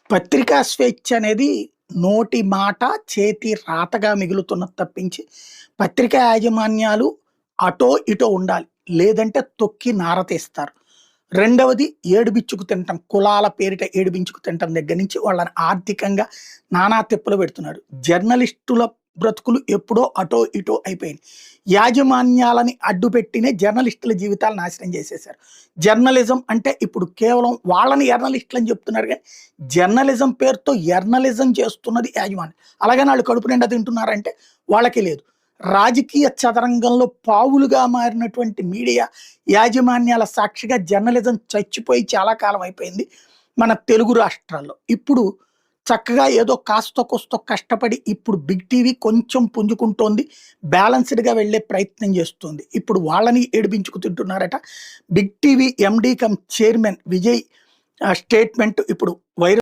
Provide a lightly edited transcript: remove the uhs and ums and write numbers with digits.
పత్రికా స్వేచ్ఛ అనేది నోటి మాట, చేతి రాతగా మిగులుతున్నది తప్పించి, పత్రికా యాజమాన్యాలు అటో ఇటో ఉండాలి. లేదంటే తొక్కి నారతీస్తారు. రెండవది ఏడిబిచ్చుకు తినటం. కులాల పేరిట ఏడిపించుకు తినటం దగ్గర నుంచి వాళ్ళని ఆర్థికంగా నానా తిప్పలు పెడుతున్నారు. జర్నలిస్టుల బ్రతుకులు ఎప్పుడో అటో ఇటో అయిపోయినాయి. యాజమాన్యాలని అడ్డుపెట్టినే జర్నలిస్టుల జీవితాలు నాశనం చేసేశారు. జర్నలిజం అంటే ఇప్పుడు కేవలం వాళ్ళని జర్నలిస్టులు అని చెప్తున్నారు కానీ, జర్నలిజం పేరుతో జర్నలిజం చేస్తున్నది యాజమాన్యం. అలాగని వాళ్ళు కడుపు నిండా తింటున్నారంటే వాళ్ళకి లేదు. రాజకీయ చదరంగంలో పావులుగా మారినటువంటి మీడియా యాజమాన్యాల సాక్షిగా జర్నలిజం చచ్చిపోయి చాలా కాలం అయిపోయింది మన తెలుగు రాష్ట్రాల్లో. ఇప్పుడు చక్కగా ఏదో కాస్తో కోస్తో కష్టపడి ఇప్పుడు బిగ్ టీవీ కొంచెం పుంజుకుంటోంది. బ్యాలెన్స్డ్‌గా వెళ్ళే ప్రయత్నం చేస్తుంది. ఇప్పుడు వాళ్ళని ఏడిపించుకు తింటున్నారట. Big TV MD cum chairman Vijay statement ఇప్పుడు వైరల్